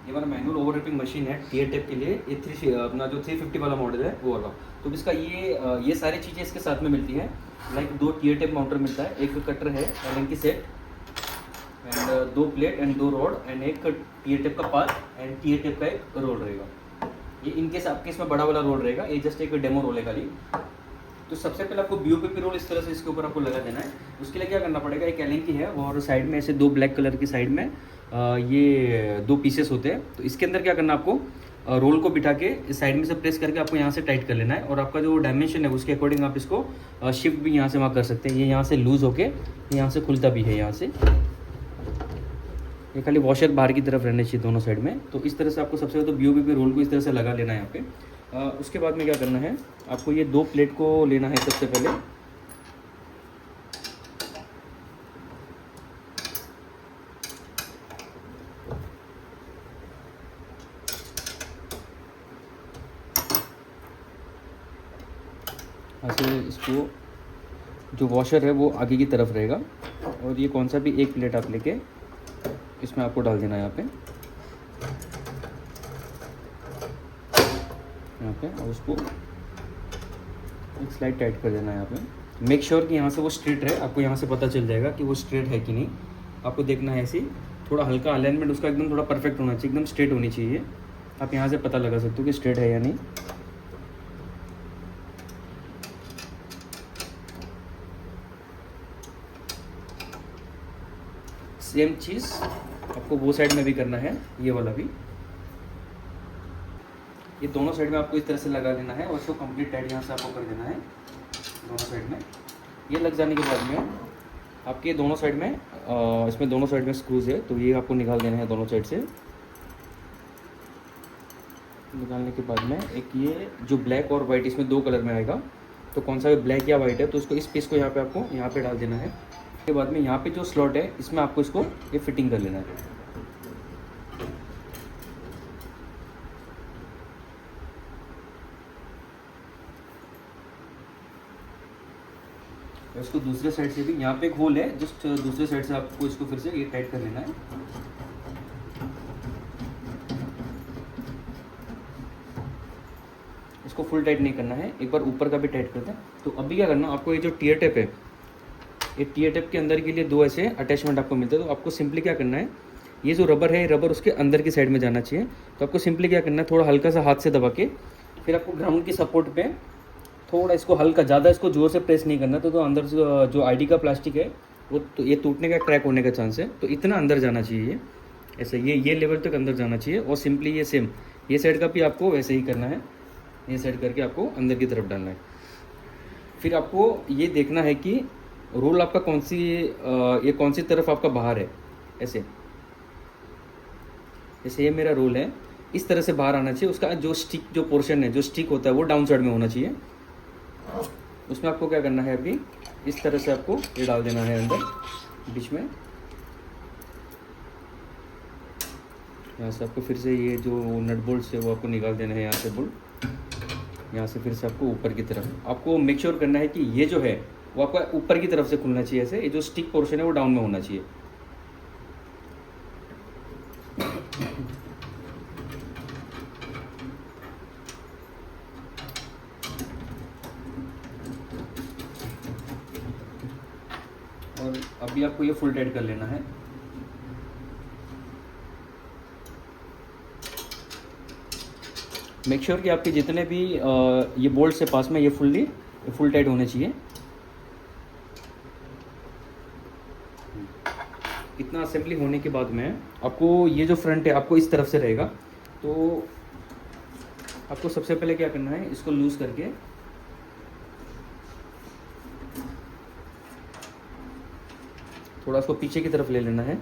ये हमारा manual over wrapping machine है टीयर टेप के लिए। ये अपना जो 350 वाला मॉडल है वो वाला। तो इसका ये सारी चीज़ें इसके साथ में मिलती है। लाइक 2 टीयर टेप माउंटर मिलता है, एक कटर है एलन की set and 2 plate and 2 rod and एक टीयर टेप का पार्ट एंड टीयर टेप का एक रोल रहेगा। ये इनकेस आपके इसमें बड़ा वाला रोल रहेगा, ये जस्ट एक डेमो रोल है खाली। तो सबसे पहले आपको BOPP रोल इस तरह से इसके ऊपर आपको लगा देना है। उसके लिए क्या करना पड़ेगा, एक एलन की है और साइड में ऐसे 2 ब्लैक कलर की साइड में ये 2 पीसेस होते हैं। तो इसके अंदर क्या करना आपको, रोल को बिठा के इस साइड में से प्रेस करके आपको यहाँ से टाइट कर लेना है और आपका जो डायमेंशन है उसके अकॉर्डिंग आप इसको शिफ्ट भी यहाँ से वहाँ कर सकते हैं। ये यहाँ से लूज़ होके यहाँ से खुलता भी है यहाँ से। ये खाली वॉशर बाहर की तरफ रहने चाहिए दोनों साइड में। तो इस तरह से आपको सबसे पहले तो BOPP रोल को इस तरह से लगा लेना है यहाँ पे। उसके बाद में क्या करना है, आपको ये 2 प्लेट को लेना है सबसे पहले। ऐसे इसको जो वॉशर है वो आगे की तरफ रहेगा और ये कौन सा भी एक प्लेट आप लेके इसमें आपको डाल देना है यहाँ पे और उसको एक स्लाइड टाइट कर देना है यहाँ पे। मेक श्योर कि यहाँ से वो स्ट्रेट है, आपको यहाँ से पता चल जाएगा कि वो स्ट्रेट है कि नहीं। आपको देखना है ऐसे थोड़ा हल्का अलाइनमेंट उसका एकदम थोड़ा परफेक्ट होना चाहिए, एकदम स्ट्रेट होनी चाहिए। आप यहाँ से पता लगा सकते हो कि स्ट्रेट है या नहीं। सेम चीज़ आपको वो साइड में भी करना है, ये वाला भी। ये दोनों साइड में आपको इस तरह से लगा लेना है और इसको कंप्लीट टाइट यहाँ से आपको कर देना है दोनों साइड में। ये लग जाने के बाद में आपके दोनों साइड में इसमें दोनों साइड में स्क्रूज है, तो ये आपको निकाल देना है दोनों साइड से। निकालने के बाद में एक ये जो ब्लैक और वाइट इसमें 2 कलर में आएगा, तो कौन सा भी ब्लैक या वाइट है तो उसको इस पीस को यहाँ पे आपको यहाँ पे डाल देना है। उसके बाद में यहाँ पे जो स्लॉट है इसमें आपको इसको ये फिटिंग कर लेना है। और इसको दूसरे साइड से भी यहाँ पे एक होल है, जस्ट दूसरे साइड से आपको इसको फिर से ये टाइट कर लेना है। इसको फुल टाइट नहीं करना है, एक बार ऊपर का भी टाइट कर दें। तो अभी क्या करना, आपको ये जो टीयर टेप है, ये टीयर टेप के अंदर के लिए 2 ऐसे अटैचमेंट आपको मिलते हैं। तो आपको सिंपली क्या करना है, ये जो रबर है, ये रबर उसके अंदर की साइड में जाना चाहिए। तो आपको सिंपली क्या करना है, थोड़ा हल्का सा हाथ से दबा के फिर आपको ग्राउंड की सपोर्ट पे थोड़ा इसको हल्का, ज़्यादा इसको जोर से प्रेस नहीं करना। तो अंदर जो ID का प्लास्टिक है वो तो ये टूटने का, क्रैक होने का चांस है। तो इतना अंदर जाना चाहिए ये, ऐसे ये लेवल तक अंदर जाना चाहिए। और सिंपली ये सेम ये साइड का भी आपको वैसे ही करना है, ये साइड करके आपको अंदर की तरफ डालना है। फिर आपको ये देखना है कि रोल आपका कौन सी तरफ आपका बाहर है। ऐसे जैसे ये मेरा रोल है, इस तरह से बाहर आना चाहिए। उसका जो स्टिक जो पोर्शन है, जो स्टिक होता है वो डाउन साइड में होना चाहिए। उसमें आपको क्या करना है, अभी इस तरह से आपको ये डाल देना है अंदर बीच में। यहाँ से आपको फिर से ये जो नट बोल्ट है वो आपको निकाल देना है, यहाँ से बोल्ट, यहाँ से फिर से आपको ऊपर की तरफ आपको मेक श्योर करना है कि ये जो है वो आपका ऊपर की तरफ से खुलना चाहिए। ऐसे ये जो स्टिक पोर्शन है वो डाउन में होना चाहिए। और अभी आपको ये फुल टाइट कर लेना है। मेक श्योर कि आपके जितने भी ये बोल्ट से पास में ये फुल टाइट होने चाहिए। इतना असेंबली होने के बाद में आपको ये जो फ्रंट है आपको इस तरफ से रहेगा। तो आपको सबसे पहले क्या करना है, इसको लूज करके थोड़ा इसको पीछे की तरफ ले लेना है।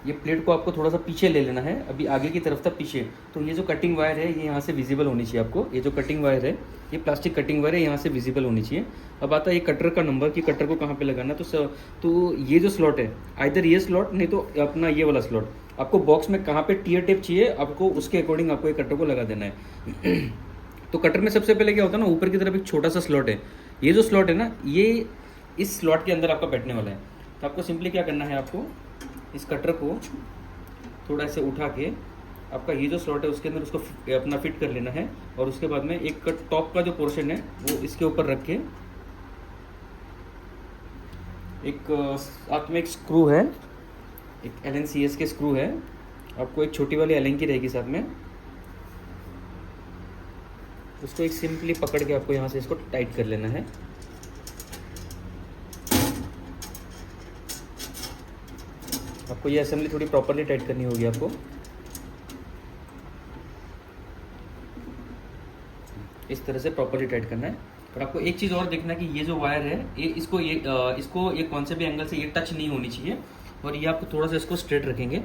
ये प्लेट को आपको थोड़ा सा पीछे ले लेना है, अभी आगे की तरफ था पीछे। तो ये जो कटिंग वायर है ये यहाँ से विजिबल होनी चाहिए आपको। ये जो कटिंग वायर है, ये प्लास्टिक कटिंग वायर है, यहाँ से विजिबल होनी चाहिए। अब आता है ये कटर का नंबर कि कटर को कहाँ पे लगाना। तो ये जो स्लॉट है, आइदर ये स्लॉट नहीं तो अपना ये वाला स्लॉट, आपको बॉक्स में कहाँ पे टीयर टेप चाहिए आपको उसके अकॉर्डिंग आपको ये कटर को लगा देना है। तो कटर में सबसे पहले क्या होता है ना, ऊपर की तरफ एक छोटा सा स्लॉट है। ये जो स्लॉट है ना, ये इस स्लॉट के अंदर आपका बैठने वाला है। तो आपको सिंपली क्या करना है, आपको इस कटर को थोड़ा ऐसे उठा के आपका ये जो स्लॉट है उसके अंदर उसको अपना फिट कर लेना है। और उसके बाद में एक टॉप का जो पोर्शन है वो इसके ऊपर रख के एक साथ में एक स्क्रू है, एक LNCS के स्क्रू है, आपको एक छोटी वाली एलन की रहेगी साथ में, उसको एक सिंपली पकड़ के आपको यहाँ से इसको टाइट कर लेना है। आपको ये असेंबली थोड़ी प्रॉपरली टाइट करनी होगी आपको। इस तरह से प्रॉपरली टाइट करना है। और आपको एक चीज़ और देखना है कि ये जो वायर है ये इसको ये कौन से भी एंगल से ये टच नहीं होनी चाहिए। और ये आपको थोड़ा सा इसको स्ट्रेट रखेंगे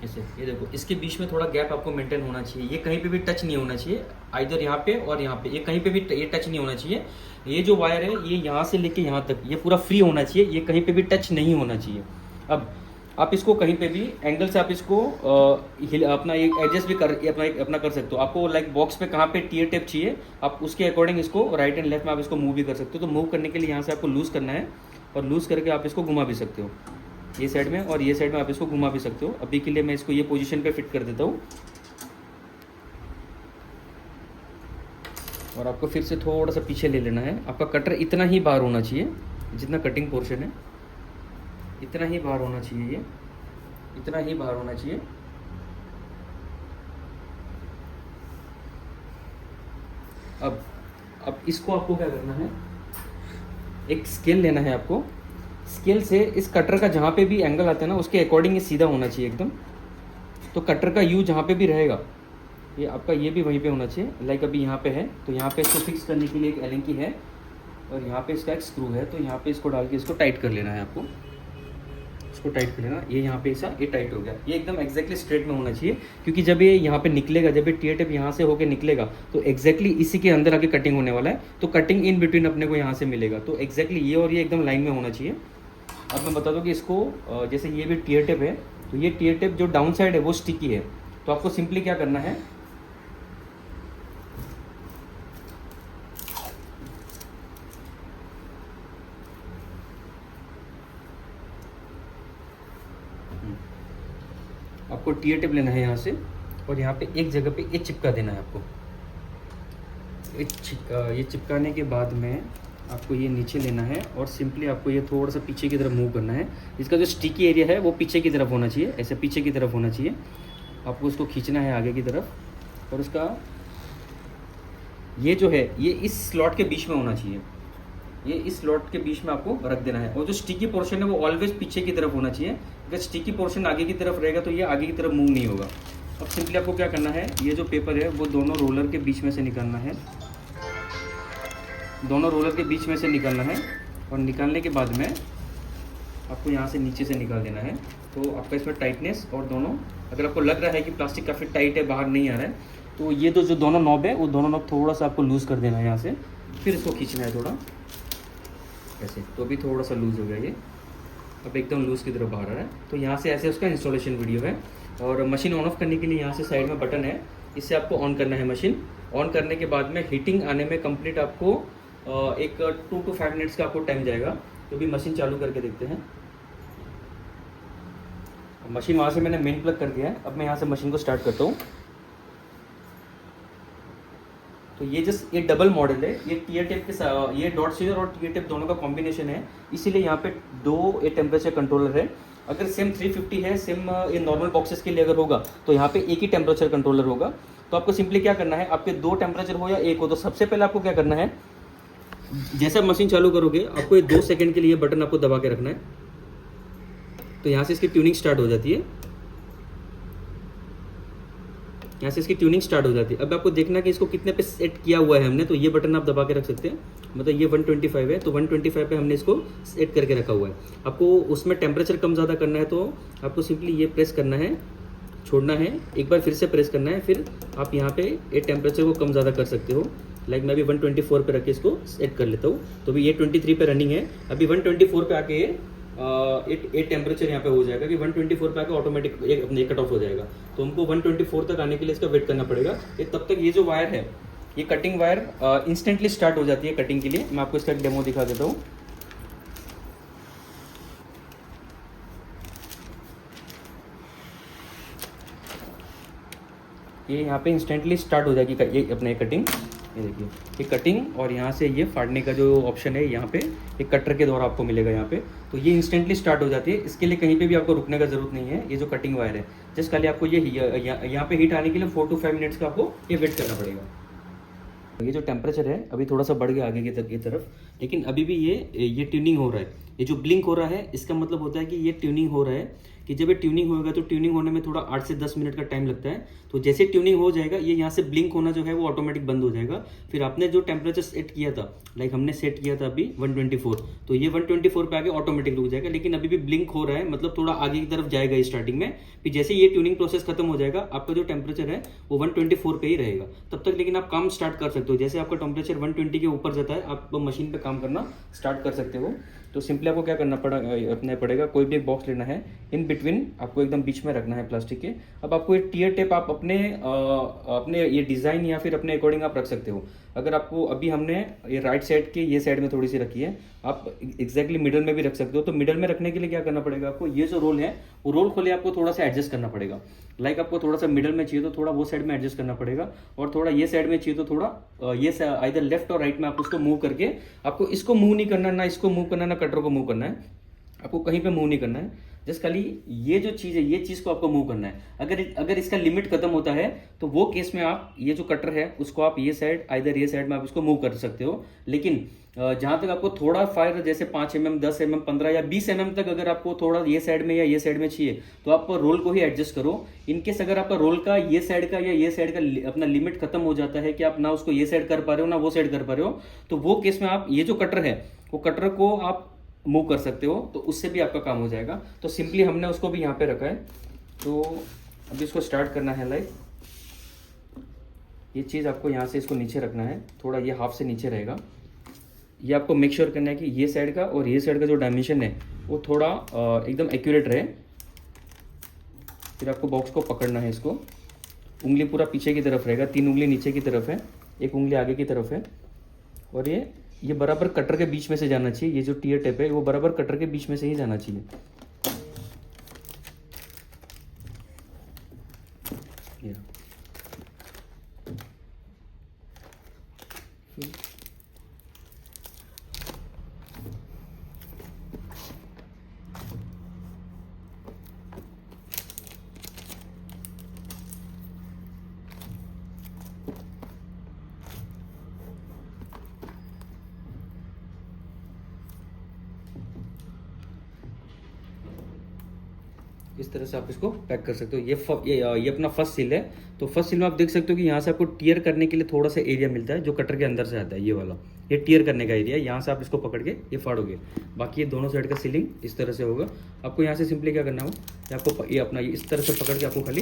ऐसे, ये देखो इसके बीच में थोड़ा गैप आपको मेंटेन होना चाहिए। ये कहीं पे भी टच नहीं होना चाहिए, आइदर यहाँ पे और यहाँ पे, ये कहीं पे भी ये टच नहीं होना चाहिए। ये जो वायर है ये यहाँ से लेके यहाँ तक ये पूरा फ्री होना चाहिए, ये कहीं पे भी टच नहीं होना चाहिए। अब आप इसको कहीं पे भी एंगल से आप इसको अपना एक एडजस्ट भी अपना कर सकते हो। आपको लाइक बॉक्स पे कहाँ पे टियर टेप चाहिए आप उसके अकॉर्डिंग इसको राइट एंड लेफ्ट में आप इसको मूव भी कर सकते हो। तो मूव करने के लिए यहाँ से आपको लूज़ करना है और लूज़ करके आप इसको घुमा भी सकते हो, ये साइड में और ये साइड में आप इसको घुमा भी सकते हो। अभी के लिए मैं इसको ये पोजीशन पे फिट कर देता हूँ। और आपको फिर से थोड़ा सा पीछे ले लेना है। आपका कटर इतना ही बाहर होना चाहिए, जितना कटिंग पोर्शन है इतना ही बाहर होना चाहिए, ये इतना ही बाहर होना चाहिए। अब इसको आपको क्या करना है, एक स्केल लेना है आपको। स्केल से इस कटर का जहाँ पे भी एंगल आता है ना उसके अकॉर्डिंग ये सीधा होना चाहिए एकदम। तो कटर का यू जहाँ पे भी रहेगा ये आपका ये भी वहीं पे होना चाहिए। लाइक अभी यहाँ पे है तो यहाँ पे इसको फिक्स करने के लिए एक एलन की है और यहाँ पे इसका एक स्क्रू है, तो यहाँ पे इसको डाल के इसको टाइट कर लेना है आपको। इसको टाइट कर लेना, ये यहाँ पे ऐसा ये टाइट हो गया। ये एकदम एक्जैक्टली स्ट्रेट में होना चाहिए, क्योंकि जब ये यहाँ पे निकलेगा, जब ये टियर टेप यहाँ से होके निकलेगा तो एक्जैक्टली इसी के अंदर आके कटिंग होने वाला है। तो कटिंग इन बिटवीन अपने को यहाँ से मिलेगा। तो एक्जैक्टली ये और ये एकदम लाइन में होना चाहिए। अब मैं बता दूँ कि इसको जैसे ये भी टियर टेप है तो ये टियर टेप जो डाउन साइड है वो स्टिकी है। तो आपको सिंपली क्या करना है, आपको टियर टेप लेना है यहाँ से और यहाँ पे एक जगह पे ये चिपका देना है आपको। ये चिपकाने के बाद में आपको ये नीचे लेना है और सिंपली आपको ये थोड़ा सा पीछे की तरफ मूव करना है। इसका जो स्टिकी एरिया है वो पीछे की तरफ होना चाहिए, ऐसे पीछे की तरफ होना चाहिए। आपको उसको खींचना है आगे की तरफ और उसका ये जो है ये इस स्लॉट के बीच में होना चाहिए। ये इस स्लॉट के बीच में आपको रख देना है। और जो स्टिकी पोर्शन है वो ऑलवेज पीछे की तरफ होना चाहिए। अगर स्टिकी पोर्शन आगे की तरफ रहेगा तो ये आगे की तरफ मूव नहीं होगा। अब सिंपली आपको क्या करना है, ये जो पेपर है वो दोनों रोलर के बीच में से निकालना है, दोनों रोलर के बीच में से निकालना है। और निकालने के बाद में आपको यहाँ से नीचे से निकाल देना है। तो आपका इसमें टाइटनेस और दोनों, अगर आपको लग रहा है कि प्लास्टिक काफ़ी टाइट है, बाहर नहीं आ रहा है, तो ये जो दोनों नॉब है वो दोनों नॉब थोड़ा सा आपको लूज़ कर देना है यहाँ से। फिर इसको खींचना है थोड़ा ऐसे, तो भी थोड़ा सा लूज़ हो गया ये, अब एकदम लूज़ की तरफ बाहर आ रहा है। तो यहाँ से ऐसे उसका इंस्टॉलेशन वीडियो है। और मशीन ऑन ऑफ करने के लिए यहाँ से साइड में बटन है, इससे आपको ऑन करना है मशीन। ऑन करने के बाद में हीटिंग आने में कंप्लीट आपको एक 2 to 5 मिनट्स का आपको टाइम जाएगा। तो भी मशीन चालू करके देखते हैं। मशीन वहाँ से मैंने मेन प्लग कर दिया है। अब मैं यहाँ से मशीन को स्टार्ट करता हूँ। तो ये जस्ट ये डबल मॉडल है, ये टियर टेप के साथ, ये डॉट सीजर और टियर टेप दोनों का कॉम्बिनेशन है, इसीलिए यहाँ पे 2 टेम्परेचर कंट्रोलर है। अगर सेम 350 है, सेम ये नॉर्मल बॉक्सेस के लिए अगर होगा तो यहाँ पे एक ही टेम्परेचर कंट्रोलर होगा। तो आपको सिंपली क्या करना है, आपके 2 टेम्परेचर हो या 1 हो, तो सबसे पहले आपको क्या करना है, जैसे मशीन चालू करोगे आपको ये 2 सेकेंड के लिए बटन आपको दबा के रखना है। तो यहाँ से इसकी ट्यूनिंग स्टार्ट हो जाती है, यहाँ से इसकी ट्यूनिंग स्टार्ट हो जाती है। अब आपको देखना कि इसको कितने पे सेट किया हुआ है हमने, तो ये बटन आप दबा के रख सकते हैं। मतलब ये 125 है तो 125 पे हमने इसको सेट करके रखा हुआ है। आपको उसमें टेम्परेचर कम ज़्यादा करना है तो आपको सिंपली ये प्रेस करना है, छोड़ना है, एक बार फिर से प्रेस करना है, फिर आप यहाँ पे ये टेम्परेचर को कम ज़्यादा कर सकते हो। लाइक मैं अभी 124 पे रख के इसको सेट कर लेता हूँ। तो अभी ये 23 पे रनिंग है, अभी 124 पे आके ये टेम्परेचर यहाँ पे हो जाएगा कि 124 पे आके ऑटोमेटिक अपने कट ऑफ हो जाएगा। तो हमको 124 तक आने के लिए इसका वेट करना पड़ेगा। ये तब तक ये जो वायर है, ये कटिंग वायर इंस्टेंटली स्टार्ट हो जाती है कटिंग के लिए। मैं आपको इसका एक डेमो दिखा देता हूँ। ये यहाँ पे इंस्टेंटली स्टार्ट हो जाएगी ये अपने कटिंग। ये देखिए ये कटिंग, और यहाँ से ये फाड़ने का जो ऑप्शन है यहाँ पे एक कटर के द्वारा आपको मिलेगा यहाँ पे, तो ये इंस्टेंटली स्टार्ट हो जाती है। इसके लिए कहीं पे भी आपको रुकने का जरूरत नहीं है। ये जो कटिंग वायर है जस्ट खाली आपको ये यहाँ पे हीट आने के लिए 4 to 5 मिनट्स का आपको ये वेट करना पड़ेगा। ये जो टेम्परेचर है अभी थोड़ा सा बढ़ गया आगे की तरफ, लेकिन अभी भी ये ट्यूनिंग हो रहा है। ये जो ब्लिंक हो रहा है इसका मतलब होता है कि ये ट्यूनिंग हो रहा है, कि जब ये ट्यूनिंग होगा तो ट्यूनिंग होने में थोड़ा 8 से 10 मिनट का टाइम लगता है। तो जैसे ट्यूनिंग हो जाएगा ये यहाँ से ब्लिंक होना जो है वो ऑटोमेटिक बंद हो जाएगा। फिर आपने जो टेम्परेचर सेट किया था, लाइक हमने सेट किया था अभी 124, तो ये 124 पे आके ऑटोमेटिक रुक जाएगा। लेकिन अभी भी ब्लिंक हो रहा है, मतलब थोड़ा आगे की तरफ जाएगा स्टार्टिंग में। फिर जैसे ये ट्यूनिंग प्रोसेस खत्म हो जाएगा आपका जो टेम्परेचर है वो 124 पे ही रहेगा तब तक। लेकिन आप काम स्टार्ट कर सकते हो, जैसे आपका टेम्परेचर 120 के ऊपर जाता है आप मशीन पे काम करना स्टार्ट कर सकते हो। तो सिंपली आपको क्या करना पड़ेगा, कोई भी एक बॉक्स लेना है, इन बिटवीन आपको एकदम बीच में रखना है प्लास्टिक के। अब आपको ये टियर टेप आप अपने ये डिज़ाइन या फिर अपने अकॉर्डिंग आप रख सकते हो। अगर आपको अभी हमने ये राइट साइड के ये साइड में थोड़ी सी रखी है, आप एग्जैक्टली मिडल में भी रख सकते हो। तो मिडल में रखने के लिए क्या करना पड़ेगा आपको, ये जो रोल है वो रोल खोले आपको थोड़ा सा एडजस्ट करना पड़ेगा। लाइक आपको थोड़ा सा मिडल में चाहिए तो थोड़ा वो साइड में एडजस्ट करना पड़ेगा, और थोड़ा ये साइड में चाहिए तो थोड़ा ये इधर लेफ्ट और राइट में आप उसको मूव करके, आपको इसको मूव नहीं करना, ना इसको मूव करना, ना कटर को मूव करना है, आपको कहीं पे मूव नहीं करना है। जस्ट खाली ये जो चीज़ है ये चीज़ को आपको मूव करना है। अगर इसका लिमिट खत्म होता है तो वो केस में आप ये जो कटर है उसको आप ये साइड इधर ये साइड में आप इसको मूव कर सकते हो। लेकिन जहां तक आपको थोड़ा फायर जैसे 5 mm 10 mm 15 या 20 mm तक अगर आपको थोड़ा ये साइड में या ये साइड में चाहिए तो आप रोल को ही एडजस्ट करो। इनकेस अगर आपका रोल का ये साइड का या ये साइड का अपना लिमिट खत्म हो जाता है कि आप ना उसको ये साइड कर पा रहे हो ना वो साइड कर पा रहे हो, तो वो केस में आप ये जो कटर है वो कटर को आप मूव कर सकते हो, तो उससे भी आपका काम हो जाएगा। तो सिंपली हमने उसको भी यहाँ पे रखा है। तो अभी इसको स्टार्ट करना है। लाइक ये चीज़ आपको यहाँ से इसको नीचे रखना है, थोड़ा ये हाफ से नीचे रहेगा। ये आपको मेक श्योर करना है कि ये साइड का और ये साइड का जो डायमेंशन है वो थोड़ा एकदम एक्यूरेट रहे। फिर आपको बॉक्स को पकड़ना है, इसको उंगली पूरा पीछे की तरफ रहेगा, 3 उंगली नीचे की तरफ है, 1 उंगली आगे की तरफ है, और ये बराबर कटर के बीच में से जाना चाहिए। ये जो टियर टेप है वो बराबर कटर के बीच में से ही जाना चाहिए। ये इस तरह से आप इसको पैक कर सकते हो। ये अपना फर्स्ट सील है। तो फर्स्ट सील में आप देख सकते हो कि यहाँ से आपको टियर करने के लिए थोड़ा सा एरिया मिलता है जो कटर के अंदर से आता है। ये वाला ये टियर करने का एरिया है, यहाँ से आप इसको पकड़ के ये फाड़ोगे। बाकी ये दोनों साइड का सीलिंग इस तरह से होगा। आपको यहाँ से सिंपली क्या करना हो, आपको ये अपना इस तरह से पकड़ के आपको खाली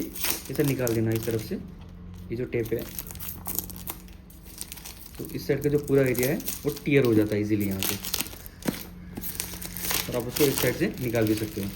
इसे निकाल देना है इस तरफ से। ये जो टेप है तो इस साइड का जो पूरा एरिया है वो टियर हो जाता है इजीली यहाँ से, और आप उसको इस साइड से निकाल भी सकते हो।